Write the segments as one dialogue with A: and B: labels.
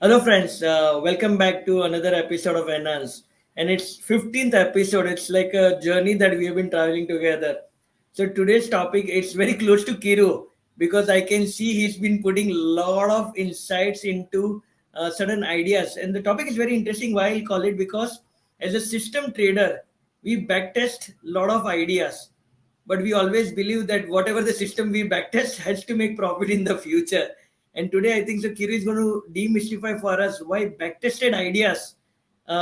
A: Hello, friends. Welcome back to another episode of Enhance. And it's 15th episode. It's like a journey that we have been traveling together. So today's topic it's very close to Kiru because I can see he's been putting a lot of insights into certain ideas. And the topic is very interesting. Why I'll call it because as a system trader, we backtest a lot of ideas, but we always believe that whatever the system we backtest has to make profit in the future. And today, I think so. Kiri is going to demystify for us why backtested ideas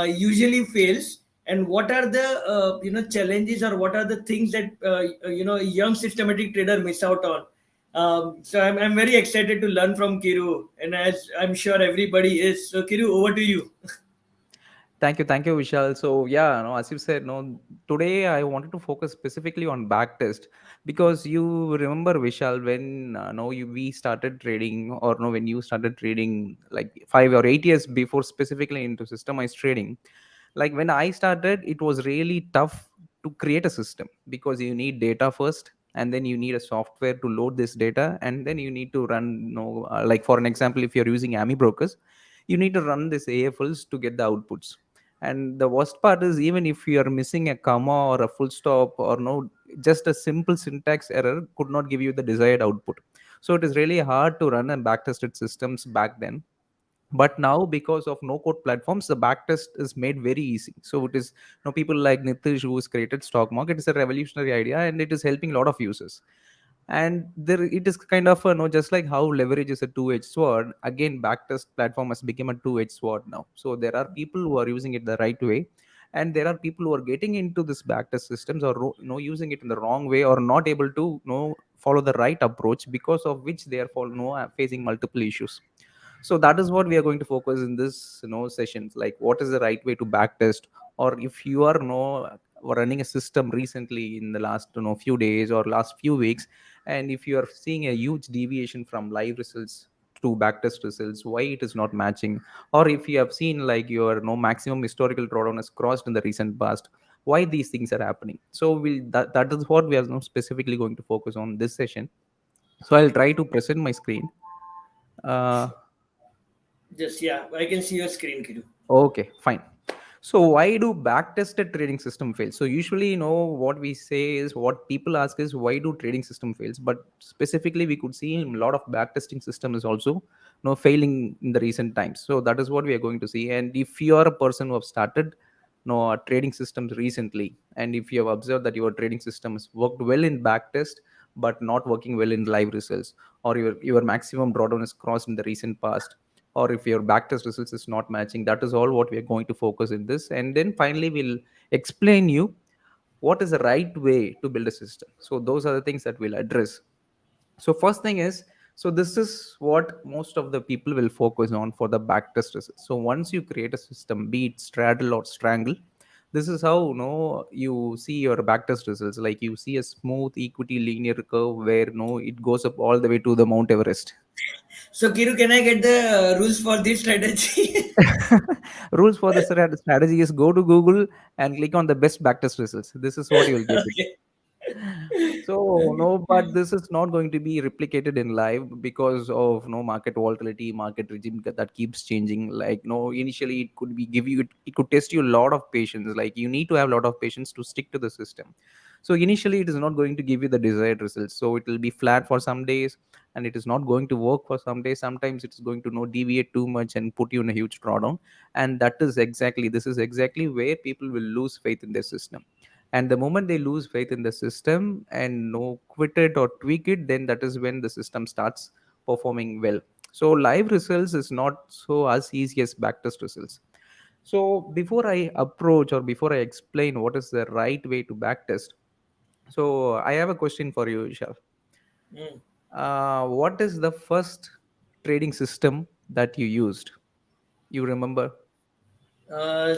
A: usually fails, and what are the challenges, or what are the things that a young systematic trader miss out on. So I'm very excited to learn from Kiru, and as I'm sure everybody is. So Kiru, over to you.
B: Thank you, Vishal. So yeah, no, as you said, no, today I wanted to focus specifically on backtest because you remember Vishal when no, we started trading, or no, when you started trading like 5 or 8 years before, specifically into systemized trading. Like when I started, it was really tough to create a system because you need data first, and then you need a software to load this data, and then you need to run, like for an example, if you're using AMI brokers, you need to run this AFLs to get the outputs. And the worst part is, even if you are missing a comma or a full stop, or no, just a simple syntax error could not give you the desired output. So it is really hard to run a backtested systems back then. But now, because of no code platforms, the backtest is made very easy. So it is, people like Nitish, who has created stock market, is a revolutionary idea, and it is helping a lot of users. And there it is kind of just like how leverage is a two-edged sword. Again, backtest platform has become a two-edged sword now. So there are people who are using it the right way, and there are people who are getting into this backtest systems, or using it in the wrong way, or not able to follow the right approach, because of which they are facing multiple issues. So that is what we are going to focus in this sessions, like what is the right way to backtest. Or if you are running a system recently in the last few days or last few weeks, and if you are seeing a huge deviation from live results to backtest results, why it is not matching. Or if you have seen like your maximum historical drawdown has crossed in the recent past, why these things are happening. So that is what we are now specifically going to focus on this session. So I'll try to present my screen. uh,
A: Just yeah, I can see your screen, Kiru.
B: Okay, fine. So why do backtested trading system fail? So usually, what we say is, what people ask is, why do trading system fails? But specifically, we could see a lot of backtesting system is also failing in the recent times. So that is what we are going to see. And if you are a person who have started trading systems recently, and if you have observed that your trading system has worked well in backtest but not working well in live results, or your maximum drawdown is crossed in the recent past, or if your backtest results is not matching, that is all what we are going to focus in this. And then finally we'll explain you what is the right way to build a system. So those are the things that we'll address. So first thing is, so this is what most of the people will focus on for the backtest results. So once you create a system, be it straddle or strangle, this is how you see your backtest results. Like you see a smooth equity linear curve where it goes up all the way to the Mount Everest.
A: So Kiru, can I get the rules for this strategy?
B: Rules for the strategy is, go to Google and click on the best backtest results. This is what you will get.
A: Okay.
B: So no, but this is not going to be replicated in live because of no market volatility, market regime that keeps changing. Like no, initially it could be give you it could test you a lot of patience. Like you need to have a lot of patience to stick to the system. So initially it is not going to give you the desired results. So it will be flat for some days, and it is not going to work for some days. Sometimes it's going to deviate too much and put you in a huge drawdown. And this is exactly where people will lose faith in their system. And the moment they lose faith in the system and no quit it or tweak it, then that is when the system starts performing well. So live results is not so as easy as backtest results. So before I approach, or before I explain what is the right way to backtest, so I have a question for you, Ishal.
A: Mm.
B: What is the first trading system that you used? You remember?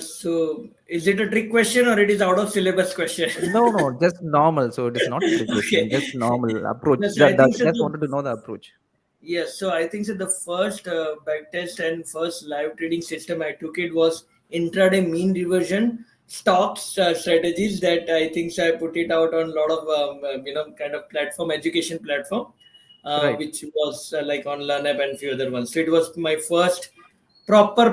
A: So is it a trick question or it is out of syllabus question?
B: No, just normal. So it is not a trick question,
A: Okay.
B: just normal approach.
A: Yes, I think so.
B: Just wanted to know the approach.
A: Yes, so I think so. The first backtest and first live trading system I took it was intraday mean reversion stocks strategies that I think so I put it out on a lot of kind of platform education platform,
B: Right.
A: which was like on LearnApp and few other ones. So it was my first proper,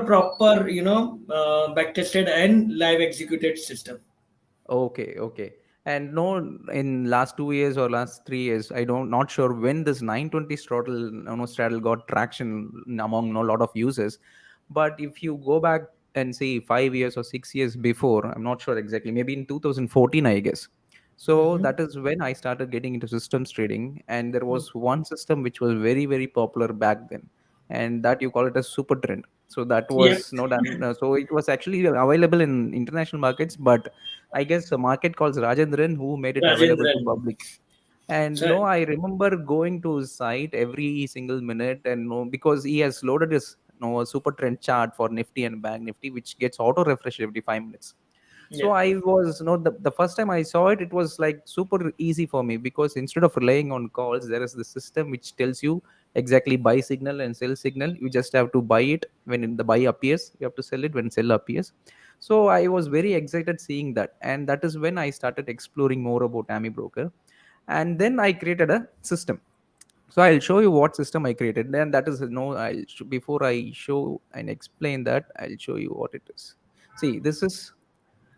A: back tested and live executed system.
B: Okay, okay. And no, in last 2 years or last 3 years, I don't not sure when this 920 straddle got traction among a lot of users. But if you go back and see 5 years or 6 years before, I'm not sure exactly, maybe in 2014, I guess. So
A: Hmm.
B: that is when I started getting into systems trading, and there was one system which was very, very popular back then, and that you call it as super trend. So that
A: Yeah,
B: was not done. So it was actually available in international markets, but I guess a market called Rajendran who made it available to
A: Rajendran.
B: public. And
A: So,
B: no, I remember going to his site every single minute, and no, because he has loaded his super trend chart for Nifty and Bank Nifty, which gets auto refresh every 5 minutes.
A: yeah.
B: So I was the first time I saw it, it was like super easy for me because instead of relying on calls, there is the system which tells you exactly buy signal and sell signal. You just have to buy it when the buy appears. You have to sell it when sell appears. So I was very excited seeing that, and that is when I started exploring more about Amy Broker, and then I created a system. So I'll show you what system I created. Then that is before I show and explain that, I'll show you what it is. See, this is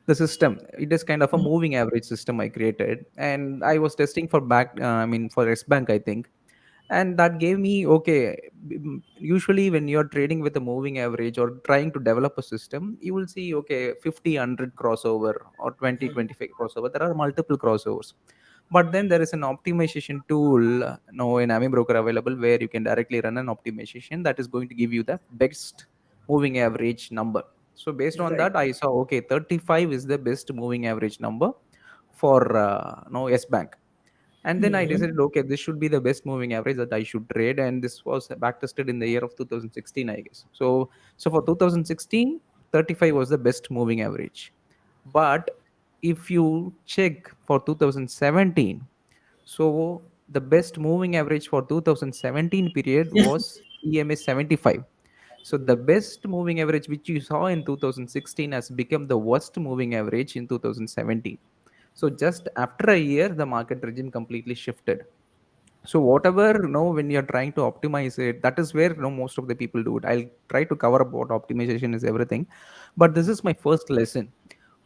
B: the system. It is kind of a
A: Mm.
B: moving average system I created, and I was testing for for S Bank, I think. And that gave me, okay, usually when you're trading with a moving average or trying to develop a system, you will see, okay, 50 100 crossover or 20 25 crossover. There are multiple crossovers, but then there is an optimization tool in Ami Broker available where you can directly run an optimization that is going to give you the best moving average number. So based on
A: Right.
B: that, I saw, okay, 35 is the best moving average number for no S Bank. And then I
A: Hmm.
B: decided, okay, this should be the best moving average that I should trade. And this was back tested in the year of 2016, I guess. So for 2016, 35 was the best moving average. But if you check for 2017, so the best moving average for 2017 period was EMA 75. So the best moving average which you saw in 2016 has become the worst moving average in 2017. So just after a year, the market regime completely shifted. So whatever when you're trying to optimize it, that is where most of the people do it. I'll try to cover up what optimization is everything, but this is my first lesson.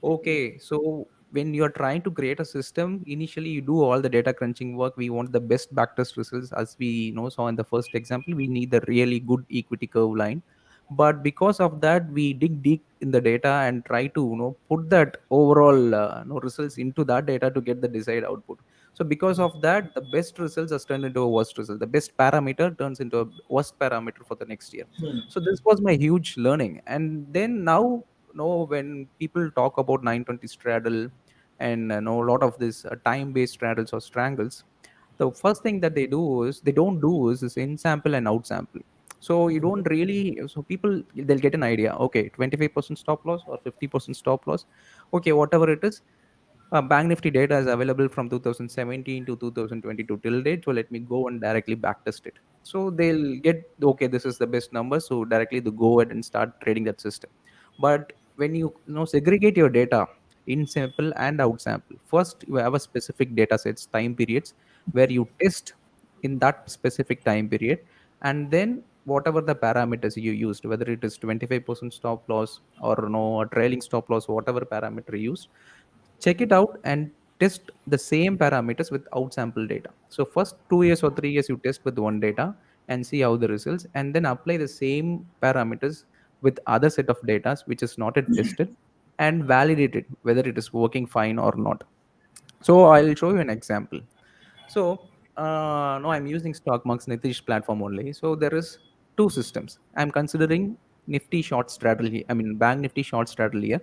B: Okay, so when you're trying to create a system, initially you do all the data crunching work. We want the best backtest results, as we saw in the first example. We need the really good equity curve line, but because of that, we dig deep in the data and try to put that overall results into that data to get the desired output. So because of that, the best results has turned into a worst result. The best parameter turns into a worst parameter for the next year.
A: Hmm.
B: So this was my huge learning. And then now, when people talk about 920 straddle and a lot of this time-based straddles or strangles, the first thing that they don't do is in sample and out sample. So you don't really, so people, they'll get an idea. Okay, 25% stop loss or 50% stop loss. Okay, whatever it is, Bank Nifty data is available from 2017 to 2022 till date. So let me go and directly backtest it. So they'll get, okay, this is the best number. So directly they go ahead and start trading that system. But when you segregate your data in sample and out sample, first you have a specific data sets, time periods where you test in that specific time period, and then whatever the parameters you used, whether it is 25% stop loss or a trailing stop loss, whatever parameter you used, check it out and test the same parameters with outsample data. So first 2 years or 3 years you test with one data and see how the results, and then apply the same parameters with other set of data which is not yet tested, and validate it whether it is working fine or not. So I'll show you an example. So no, I'm using Stockmark's Nitish platform only. So there is two systems. I'm considering Nifty short strategy. I mean Bank Nifty short strategy here,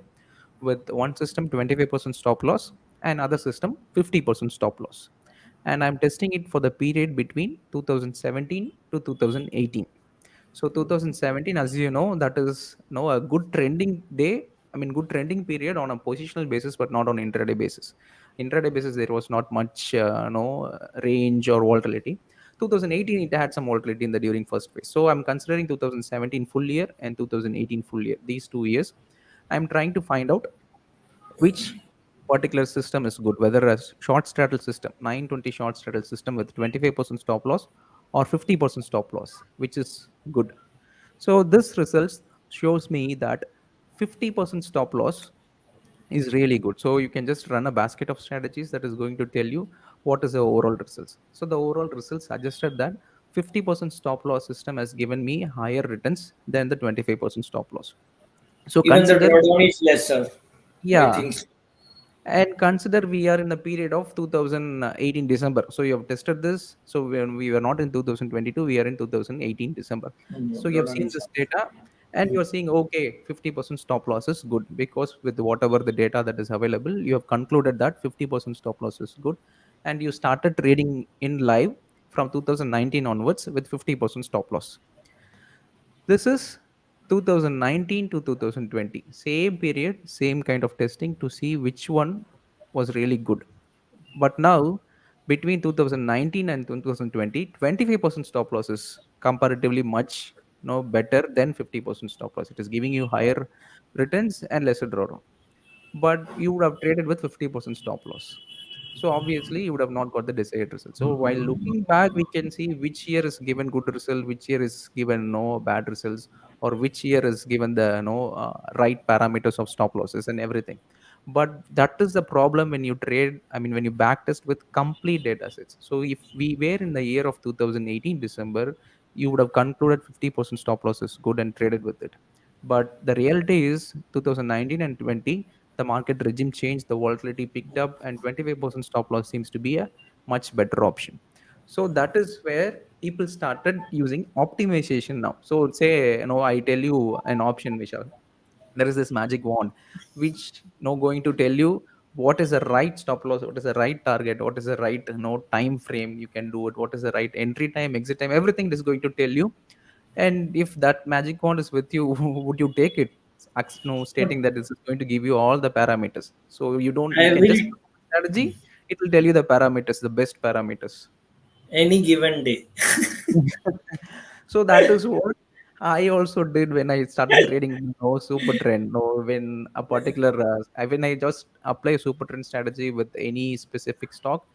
B: with one system 25% stop loss and other system 50% stop loss. And I'm testing it for the period between 2017 to 2018. So 2017, as you know, that is a good trending day. I mean, good trending period on a positional basis, but not on intraday basis. Intraday basis, there was not much range or volatility. 2018, it had some volatility in the during first phase. So I'm considering 2017 full year and 2018 full year. These 2 years, I'm trying to find out which particular system is good, whether a short straddle system, 920 short straddle system with 25% stop loss, or 50% stop loss, which is good. So this results. shows me that 50% stop loss is really good. So you can just run a basket of strategies that is going to tell you what is the overall results. So the overall results suggested that 50% stop loss system has given me higher returns than the 25% stop loss. So
A: Even the
B: consider,
A: drawdown is lesser, I
B: yeah,
A: think so.
B: and consider we are in the period of 2018 December. So you have tested this. So when we were not in 2022, we are in 2018 December.
A: No,
B: So you have
A: drawdown
B: seen
A: is
B: this data and you're seeing, okay, 50% stop loss is good, because with whatever the data that is available, you have concluded that 50% stop loss is good. And you started trading in live from 2019 onwards with 50% stop loss. This is 2019 to 2020. Same period, same kind of testing to see which one was really good. But now, between 2019 and 2020, 25% stop loss is comparatively much better than 50% stop loss. It is giving you higher returns and lesser drawdown, but you would have traded with 50% stop loss. So obviously you would have not got the desired result. So while looking back, we can see which year is given good result, which year is given no bad results, or which year is given the right parameters of stop losses and everything. But that is the problem when you trade, I mean, when you backtest with complete data sets. So if we were in the year of 2018 December, you would have concluded 50% stop loss is good and traded with it. But the reality is 2019 and 20, the market regime changed, the volatility picked up, and 25% stop loss seems to be a much better option. So that is where people started using optimization now. So say, I tell you an option, Vishal. There is this magic wand which going to tell you what is the right stop loss, what is the right target, what is the right time frame you can do it, what is the right entry time, exit time, everything is going to tell you. And if that magic wand is with you, would you take it?
A: not.
B: Stating that this is going to give you all the parameters. So you
A: I
B: can just
A: will
B: strategy, it will tell you the parameters, the best parameters.
A: any given day.
B: So that is what I also did when I started trading super trend. No, when a particular when I just apply super trend strategy with any specific stock,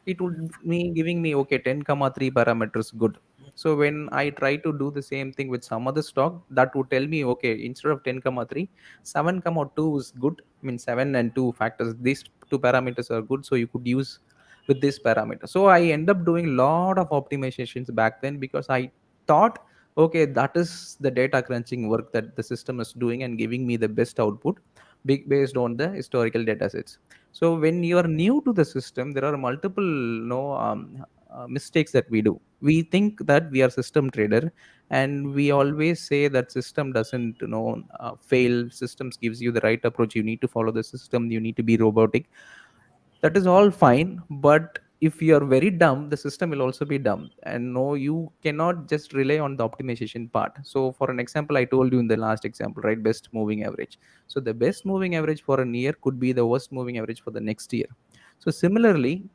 B: it would me giving me okay 10,3 parameters good. So when I try to do the same thing with some other stock, that would tell me okay, instead of 10,3, 7,2 is good. I mean 7 and 2 factors. These two parameters are good, so you could use with this parameter. So I end up doing a lot of optimizations back then because I thought okay, that is the data crunching work that the system is doing and giving me the best output based on the historical data sets. So when you are new to the system, there are multiple mistakes that we do. We think that we are system trader, and we always say that system doesn't fail. Systems gives you the right approach. You need to follow the system. You need to be robotic. That is all fine, but if you are very dumb, the system will also be dumb. And no, you cannot just rely on the optimization part. So for an example, I told you in the last example, right? Best moving average. So the best moving average for a year could be the worst moving average for the next year. So similarly,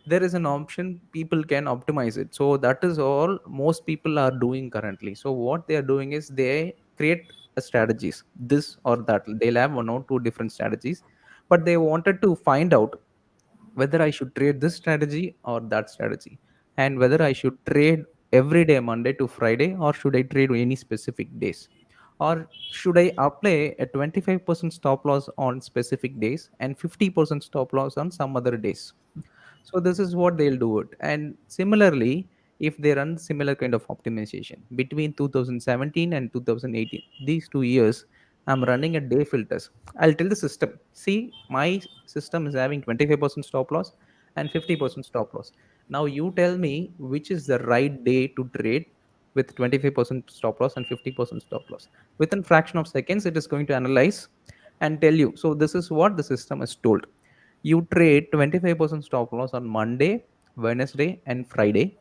B: there is an option people can optimize it. So that is all most people are doing currently. So what they are doing is they create a strategies, this or that. They'll have one or two different strategies, but they wanted to find out whether I should trade this strategy or that strategy, and whether I should trade every day, Monday to Friday, or should I trade any specific days, or should I apply a 25% stop loss on specific days and 50% stop loss on some other days. So this is what they'll do it. And similarly, if they run similar kind of optimization between 2017 and 2018, these 2 years, I'm running a day filters. I'll tell the system, see, my system is having 25% stop loss and 50% stop loss. Now you tell me which is the right day to trade with 25% stop loss and 50% stop loss. Within fraction of seconds, it is going to analyze and tell you. So this is what the system is told. You trade 25% stop loss on Monday, Wednesday, and Friday,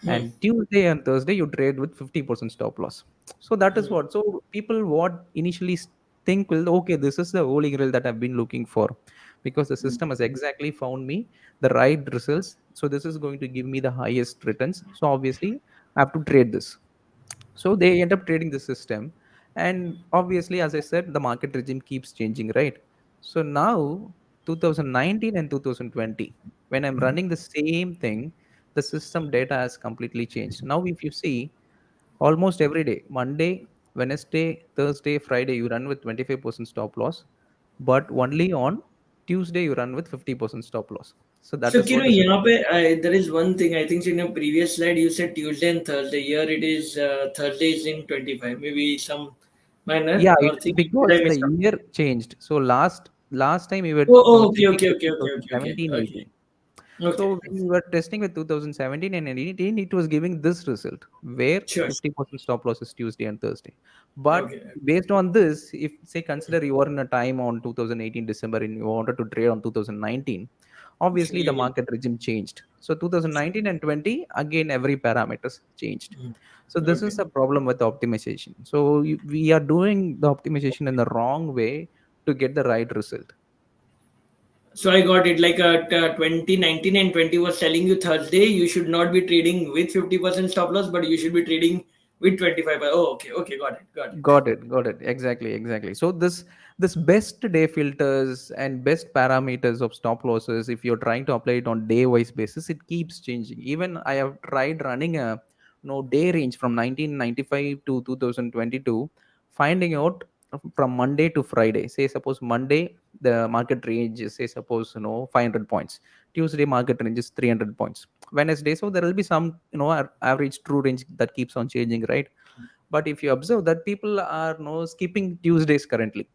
A: Hmm.
B: and Tuesday and Thursday you trade with 50% stop loss. So that is
A: Hmm.
B: what. So people what initially think will okay, this is the holy grail that I've been looking for, because the
A: Hmm.
B: system has exactly found me the right results. So this is going to give me the highest returns. So obviously I have to trade this. So they end up trading the system. And obviously, as I said, the market regime keeps changing, right? So now 2019 and 2020, when I'm running the same thing, the system data has completely changed. Now if you see, almost every day, Monday Wednesday, Thursday, Friday, you run with 25% stop loss, but only on Tuesday, you run with 50% stop loss. So that
A: So
B: is
A: Kiru,
B: what the
A: यहाँ
B: system.
A: पे there is one thing I think in your previous slide you said Tuesday and Thursday. Here it is Thursday is in 25. Maybe some minor
B: Yeah,
A: or
B: it is
A: thing that
B: because
A: I
B: the
A: missed out.
B: year changed. So last time we were
A: Oh, oh, okay,
B: checking
A: okay,
B: with
A: okay, okay, okay, okay,
B: 2017,
A: okay,
B: 18.
A: okay.
B: So when we were testing with 2017 and 18, it was giving this result where
A: Sure.
B: 50% stop loss is Tuesday and Thursday. But
A: Okay.
B: based on this, if say consider you were in a time on 2018 December and you wanted to trade on 2019,
A: So
B: obviously the
A: you.
B: market regime changed. So 2019 and 20 again every parameters changed. So this
A: Okay.
B: is a problem with optimization. So we are doing the optimization in the wrong way to get the right result.
A: So I got it. Like 2019 and 20 was telling you Thursday you should not be trading with 50% stop loss, but you should be trading with 25. Oh, okay, okay, got it, got it.
B: Got it. Exactly, exactly. So this best day filters and best parameters of stop losses, if you're trying to apply it on day wise basis, it keeps changing. Even I have tried running a day range from 1995 to 2022, finding out from Monday to Friday. Say suppose Monday the market range is say suppose 500 points. Tuesday market range is 300 points. Wednesday, so there will be some average true range that keeps on changing, right? But if you observe that people are no skipping Tuesdays currently,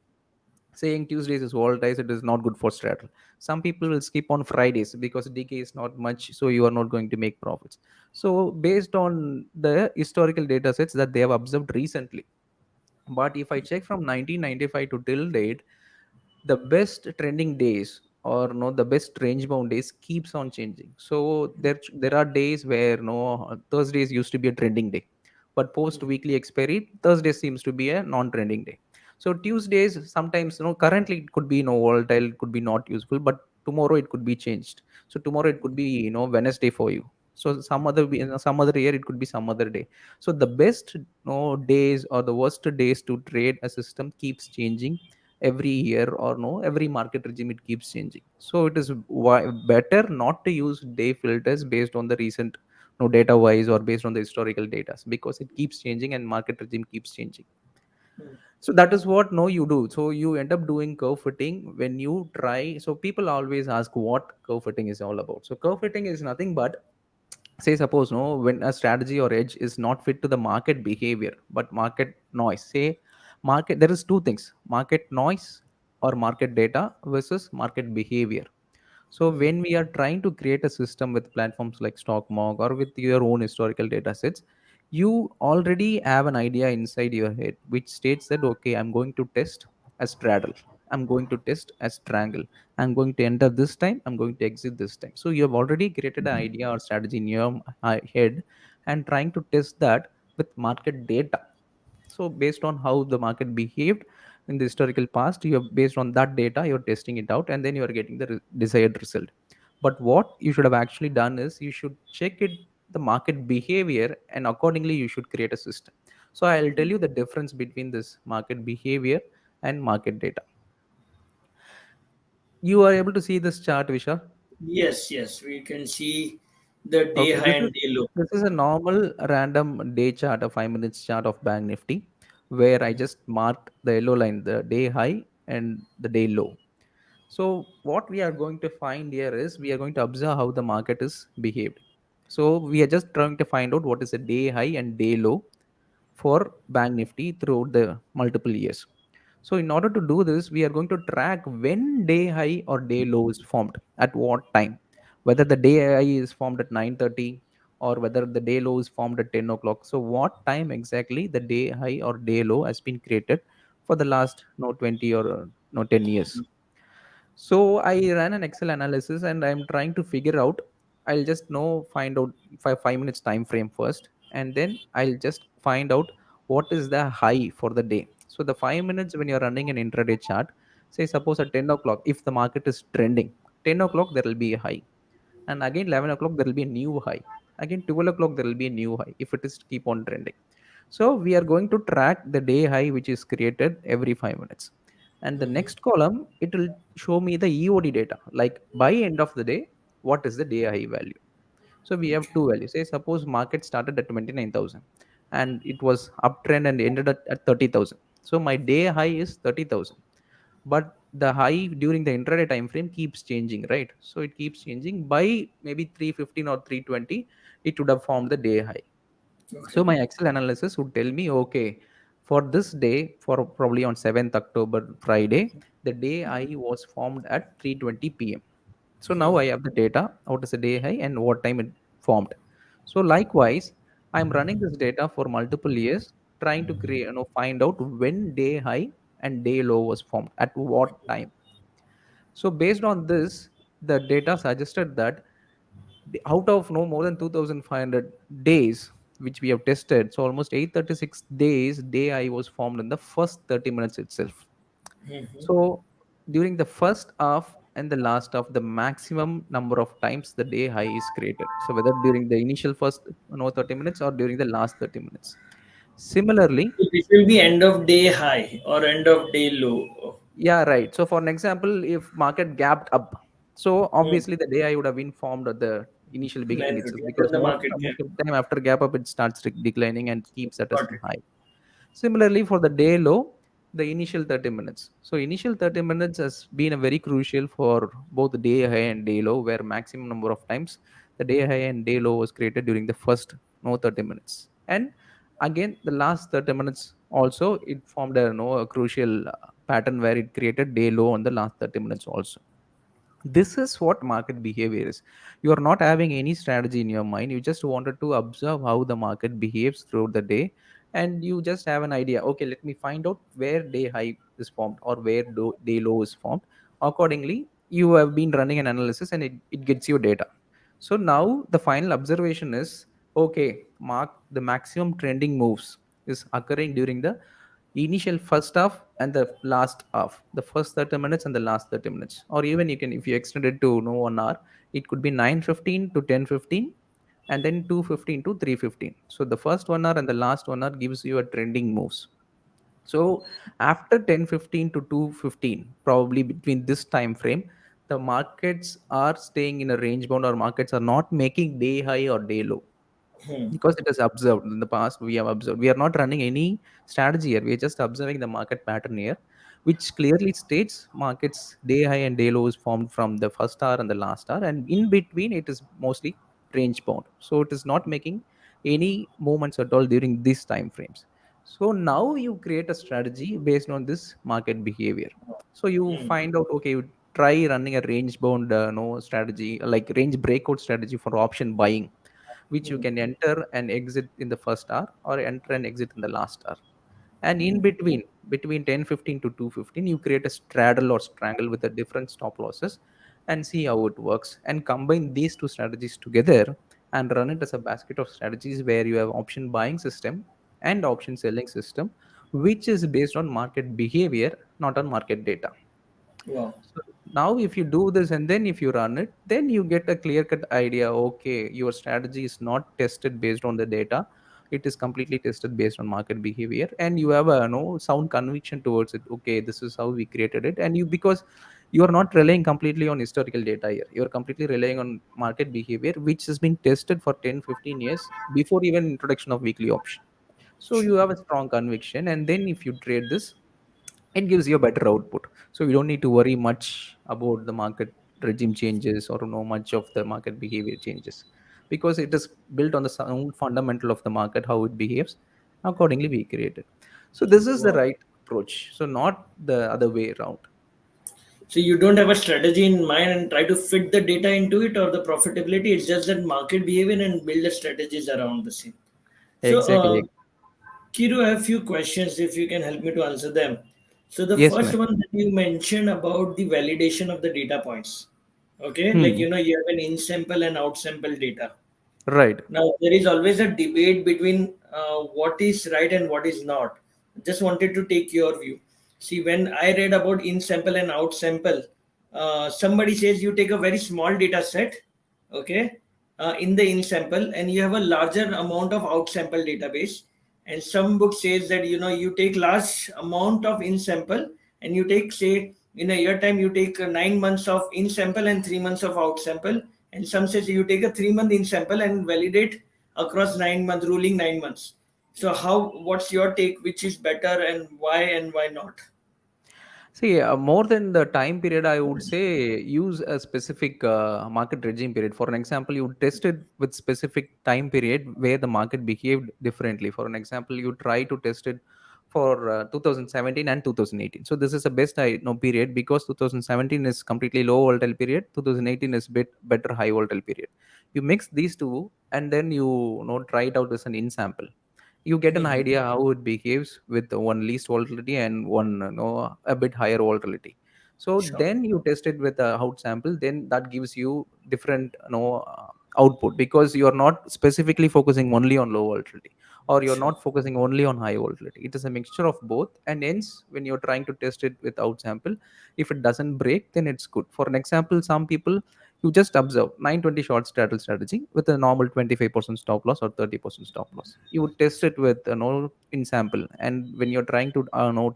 B: saying Tuesdays is volatile, it is not good for straddle. Some people will skip on Fridays because DK is not much, so you are not going to make profits. So based on the historical data sets that they have observed recently, but if I check from 1995 to till date, the best trending days or no the best range bound days keeps on changing. So there are days where Thursdays used to be a trending day, but post weekly expiry Thursday seems to be a non-trending day. So Tuesdays sometimes currently it could be volatile, it could be not useful, but tomorrow it could be changed. So tomorrow it could be Wednesday for you. So some other year it could be some other day. So the best days or the worst days to trade a system keeps changing every year, or no every market regime it keeps changing. So it is better not to use day filters based on the recent data wise or based on the historical data, because it keeps changing and market regime keeps changing. So that is what you do. So you end up doing curve fitting when you try. So people always ask what curve fitting is all about. So curve fitting is nothing but, say suppose when a strategy or edge is not fit to the market behavior but market noise. Say market, there is two things: market noise or market data versus market behavior. So when we are trying to create a system with platforms like StockMark or with your own historical data sets, you already have an idea inside your head which states that okay, I'm going to test as straddle, I'm going to test as triangle, I'm going to enter this time, I'm going to exit this time. So you have already created an idea or strategy in your head and trying to test that with market data. So based on how the market behaved in the historical past, you have based on that data you're testing it out and then you are getting the desired result. But what you should have actually done is you should check it, the market behavior, and accordingly you should create a system. So I'll tell you the difference between this market behavior and market data. You are able to see this chart, Vishal?
A: Yes, yes, we can see the day
B: Okay,
A: high and day low.
B: this is a normal random day chart, a 5 minutes chart of Bank Nifty, where I just marked the yellow line, the day high and the day low. So what we are going to find here is we are going to observe how the market is behaved. So we are just trying to find out what is the day high and day low for Bank Nifty throughout the multiple years. So in order to do this, we are going to track when day high or day low is formed at what time, whether the day high is formed at 9:30 or whether the day low is formed at 10 o'clock. So what time exactly the day high or day low has been created for the last 20 or 10 years. So I ran an Excel analysis and I'm trying to figure out. I'll just find out 5 minutes time frame first, and then I'll just find out what is the high for the day. So the 5 minutes when you're running an intraday chart, say suppose at 10 o'clock, if the market is trending, 10 o'clock there will be a high, and again 11 o'clock there will be a new high, again 12 o'clock there will be a new high if it is keep on trending. So we are going to track the day high which is created every 5 minutes, and the next column it will show me the EOD data, like by end of the day what is the day high value. So we have two values. Say suppose market started at 29,000, and it was uptrend and ended at 30,000. So my day high is 30,000, but the high during the intraday time frame keeps changing, right? So it keeps changing. By maybe 315 or 320, it would have formed the day high. So
A: Okay.
B: my Excel analysis would tell me, okay, for this day, for probably on 7th October, Friday, the day high was formed at 3:20 p.m. So now I have the data, what is the day high and what time it formed. So likewise, I'm running this data for multiple years, trying to create, find out when day high and day low was formed at what time. So based on this, the data suggested that out of no more than 2500 days which we have tested, so almost 836 days day I was formed in the first 30 minutes itself. So during the first half and the last half, the maximum number of times the day high is created, so whether during the initial first 30 minutes or during the last 30 minutes. Similarly,
A: So this will be end of day high or end of day low.
B: yeah, right. So for an example, if market gapped up, so
A: Hmm.
B: obviously the day I would have been formed at the initial beginning itself,
A: 9:50. And
B: because
A: then the market
B: most
A: cap.
B: of the time after gap up it starts declining and keeps at a
A: Got
B: some
A: it.
B: high. Similarly, for the day low, the initial 30 minutes. So initial 30 minutes has been a very crucial for both the day high and day low, where maximum number of times the day high and day low was created during the first 30 minutes. And again, the last 30 minutes also it formed a a crucial pattern where it created day low on the last 30 minutes also. This is what market behavior is. You are not having any strategy in your mind, you just wanted to observe how the market behaves throughout the day, and you just have an idea, okay, let me find out where day high is formed or where day low is formed. Accordingly, you have been running an analysis and it gets you data. So now the final observation is, okay, mark the maximum trending moves is occurring during the initial first half and the last half, the first 30 minutes and the last 30 minutes. Or even you can, if you extend it to 1 hour, it could be 9:15 to 10:15, and then 2:15 to 3:15. So the first 1 hour and the last 1 hour gives you a trending moves. So after 10:15 to 2:15, probably between this time frame, the markets are staying in a range bound, or markets are not making day high or day low,
A: Hmm.
B: because it is observed in the past. We have observed, we are not running any strategy here, we are just observing the market pattern here, which clearly states markets day high and day low is formed from the first hour and the last hour, and in between it is mostly range bound, so it is not making any movements at all during these time frames. So now you create a strategy based on this market behavior. So you
A: Hmm.
B: find out, okay, you try running a range bound no strategy, like range breakout strategy for option buying, which you
A: Hmm.
B: can enter and exit in the first hour or enter and exit in the last hour. And in
A: Hmm.
B: between 10:15 to 2:15, you create a straddle or strangle with a different stop losses and see how it works, and combine these two strategies together and run it as a basket of strategies where you have option buying system and option selling system, which is based on market behavior, not on market data.
A: Wow.
B: So now, if you do this and then if you run it, then you get a clear cut idea. Okay, your strategy is not tested based on the data; it is completely tested based on market behavior, and you have a sound conviction towards it. Okay, this is how we created it, and you, because you are not relying completely on historical data here. You are completely relying on market behavior, which has been tested for 10, 15 years before even introduction of weekly option. So you have a strong conviction, and then if you trade this, it gives you a better output. So you don't need to worry much about the market regime changes or know much of the market behavior changes, because it is built on the sound fundamental of the market, how it behaves. Accordingly we create it. So this is the
A: Wow.
B: right approach, so not the other way around.
A: So you don't have a strategy in mind and try to fit the data into it or the profitability. It's just that market behavior and build the strategies around the same. So,
B: Exactly.
A: Kiru, I have few questions if you can help me to answer them. So the
B: Yes,
A: first
B: man.
A: one that you mentioned about the validation of the data points. Okay, like
B: Hmm.
A: you have an in sample and out sample data.
B: Right.
A: Now, there is always a debate between what is right and what is not. Just wanted to take your view. See, when I read about in sample and out sample, somebody says you take a very small data set, okay, in the in sample, and you have a larger amount of out sample database. And some book says that you take large amount of in sample and you take, say, in a year time you take 9 months of in sample and 3 months of out sample, and some says you take a 3 month in sample and validate across 9 months, ruling 9 months. So how, what's your take, which is better and why not?
B: See, more than the time period, I would say use a specific market regime period. For an example, you tested with specific time period where the market behaved differently. For an example, you try to test it for 2017 and 2018. So this is the best I know period because 2017 is completely low volatile period. 2018 is bit better high volatile period. You mix these two and then you try it out as an in sample. You get an
A: Mhm.
B: idea how it behaves with one least volatility and one a bit higher volatility. So
A: Sure.
B: then you test it with a out sample, then that gives you different output, because you are not specifically focusing only on low volatility, or you're
A: Sure.
B: not focusing only on high volatility. It is a mixture of both, and hence when you're trying to test it with out sample, if it doesn't break, then it's good. For an example, some people, you just observe 920 short straddle strategy with a normal 25% stop loss or 30% stop loss. You would test it with in sample, and when you're trying to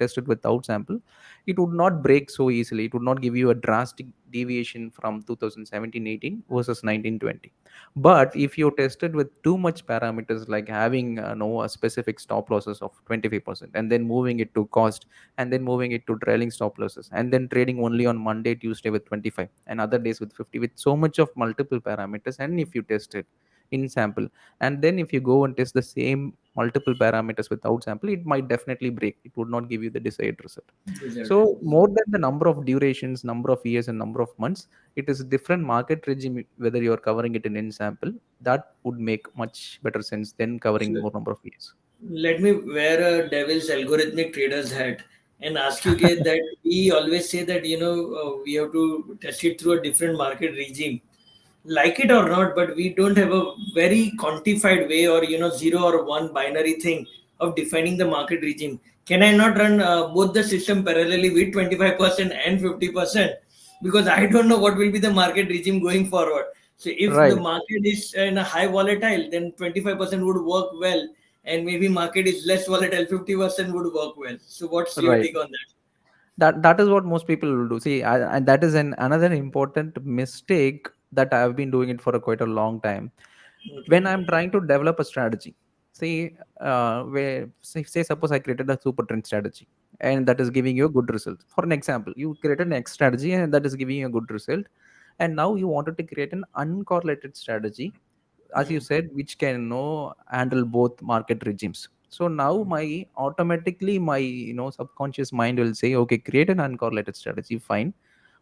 B: test it without sample, it would not break so easily. It would not give you a drastic deviation from 2017-18 versus 1920. But if you tested with too much parameters, like having a specific stop losses of 25% and then moving it to cost, and then moving it to trailing stop losses, and then trading only on Monday, Tuesday with 25 and other days with 50, with so much of multiple parameters, and if you test it in sample, and then if you go and test the same multiple parameters without sample, it might definitely break. It would not give you the desired result.
A: Desired
B: So
A: results.
B: more than the number of durations, number of years, and number of months, it is different market regime whether you are covering it in sample. That would make much better sense than covering
A: So
B: more number of years.
A: let me wear a devil's algorithmic trader's hat and ask you again that we always say that we have to test it through a different market regime, like it or not, but we don't have a very quantified way, or zero or one binary thing of defining the market regime. Can I not run both the system parallelly with 25% and 50%? Because I don't know what will be the market regime going forward. So if the
B: Right.
A: market is in a high volatile, then 25% would work well, and maybe market is less volatile, 50% would work well. So what's your
B: Right.
A: take on that?
B: That is what most people will do. See, and that is another important mistake that I've been doing it for quite a long time.
A: Okay.
B: When I'm trying to develop a strategy, see, where say suppose I created a super trend strategy, and that is giving you a good result. For an example, you created an X strategy and that is giving you a good result, and now you wanted to create an uncorrelated strategy, as you
A: Mhm.
B: said, which can handle both market regimes. So now my automatically my subconscious mind will say, okay, create an uncorrelated strategy, fine,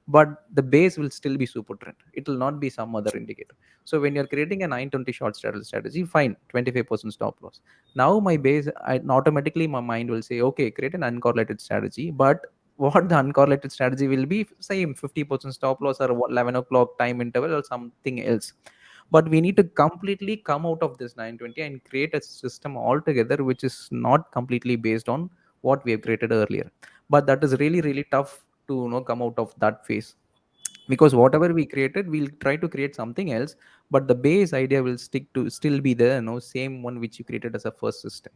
B: but the base will still be super trend. It will not be some other indicator. So when you're creating a 920 short strategy, fine, 25% stop loss. Now my base, automatically my mind will say, okay, create an uncorrelated strategy, but what the uncorrelated strategy will be, same 50% stop loss or 11 o'clock time interval or something else. But we need to completely come out of this 920 and create a system altogether which is not completely based on what we have created earlier. But that is really really tough to come out of that phase, because whatever we created, we'll try to create something else, but the base idea will stick to still be the same one which you created as a first system.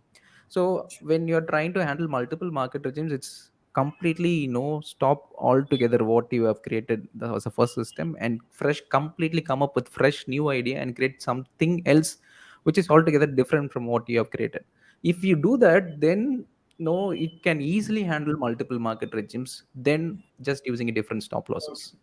B: So when you're trying to handle multiple market regimes, it's completely stop altogether what you have created as a first system, and fresh completely come up with fresh new idea and create something else which is altogether different from what you have created. If you do that, then no, it can easily handle multiple market regimes than just using a different stop losses.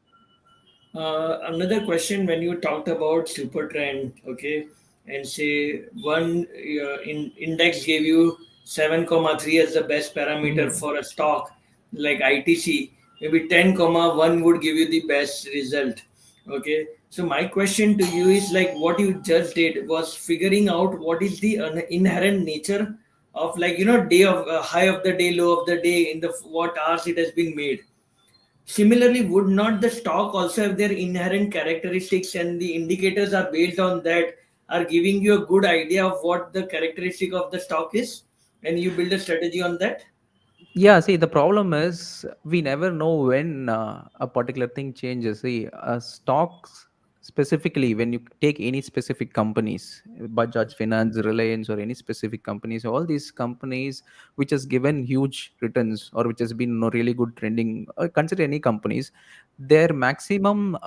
A: Another question, when you talked about super trend, okay, and say one index gave you 7,3 as the best parameter
B: Mhm.
A: for a stock like ITC, maybe 10,1 would give you the best result. Okay, so my question to you is like what you just did was figuring out what is the inherent nature of, like, day of high of the day, low of the day, in the what hours it has been made. Similarly, would not the stock also have their inherent characteristics, and the indicators are based on that, are giving you a good idea of what the characteristic of the stock is, and you build a strategy on that?
B: Yeah, see, the problem is we never know when a particular thing changes. See, stocks specifically, when you take any specific companies, Bajaj Finance, Reliance, or any specific companies, all these companies which has given huge returns or which has been really good trending, consider any companies, their maximum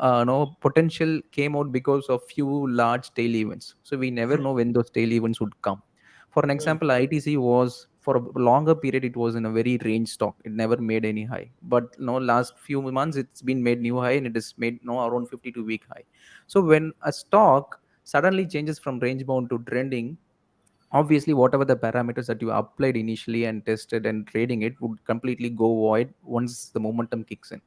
B: potential came out because of few large tail events. So we never know when those tail events would come. For an
A: Mm,
B: example, ITC was for a longer period, it was in a very range stock. It never made any high. But last few months it's been made new high, and it is made around 52-week high. So when a stock suddenly changes from range bound to trending, obviously whatever the parameters that you applied initially and tested and trading it would completely go void once the momentum kicks in.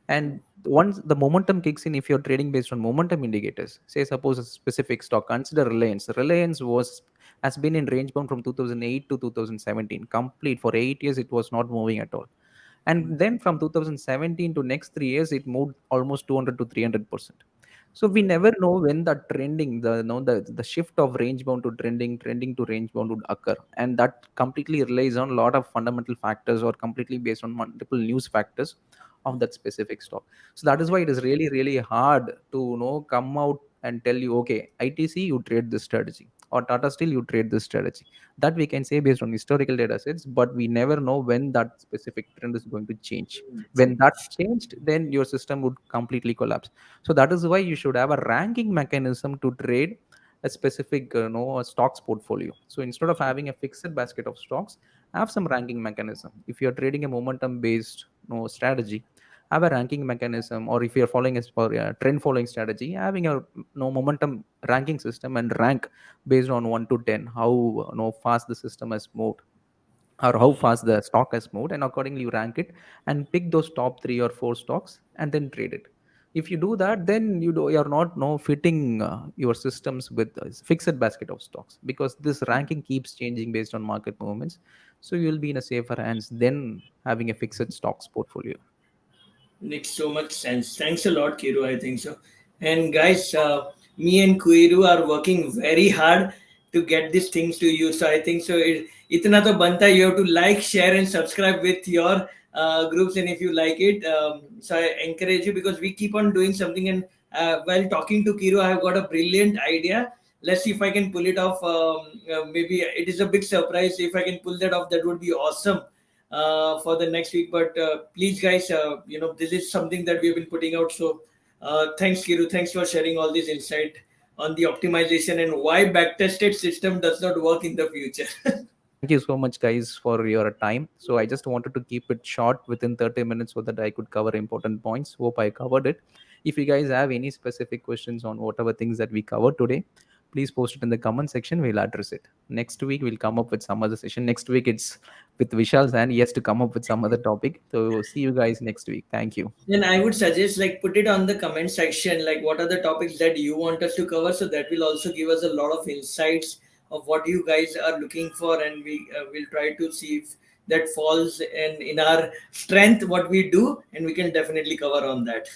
B: And once the momentum kicks in, if you're trading based on momentum indicators, say suppose a specific stock, consider Reliance was has been in range bound from 2008 to 2017 complete. For 8 years it was not moving at all, and then from 2017 to next 3 years it moved almost 200 to 300%. So we never know when the trending, the shift of range bound to trending to range bound would occur, and that completely relies on a lot of fundamental factors or completely based on multiple news factors of that specific stock. So that is why it is really really hard to come out and tell you, okay, ITC you trade this strategy, or Tata Steel you trade this strategy. That we can say based on historical data sets, but we never know when that specific trend is going to change. When that changed, then your system would completely collapse. So that is why you should have a ranking mechanism to trade a specific a stocks portfolio. So instead of having a fixed basket of stocks, have some ranking mechanism. If you're trading a momentum based strategy, have a ranking mechanism. Or if you're following a trend following strategy, having a momentum ranking system, and rank based on 1 to 10 how fast the system has moved, or how fast the stock has moved, and accordingly you rank it and pick those top 3 or 4 stocks and then trade it. If you do that, then you're not fitting your systems with a fixed basket of stocks, because this ranking keeps changing based on market movements. So you'll be in a safer hands than having a fixed stocks portfolio.
A: makes so much sense. Thanks a lot, Kiru. I think so. And guys, me and Kiru are working very hard to get these things to you. So I think so. Itna to banta, you have to like, share, and subscribe with your groups. And if you like it, so I encourage you, because we keep on doing something. And while talking to Kiru, I have got a brilliant idea. Let's see if I can pull it off. Maybe it is a big surprise. If I can pull that off, that would be awesome for the next week. But please, guys, this is something that we've been putting out. So thanks, Kiru. Thanks for sharing all this insight on the optimization and why backtested system does not work in the future.
B: Thank you so much, guys, for your time. So I just wanted to keep it short within 30 minutes so that I could cover important points. Hope I covered it. If you guys have any specific questions on whatever things that we covered today, please post it in the comment section. We'll address it. Next week, we'll come up with some other session. Next week, it's with Vishal's and he has to come up with some other topic. So see you guys next week. Thank you.
A: Then I would suggest, like, put it on the comment section, like what are the topics that you want us to cover, so that will also give us a lot of insights of what you guys are looking for, and we will try to see if that falls in our strength what we do, and we can definitely cover on that.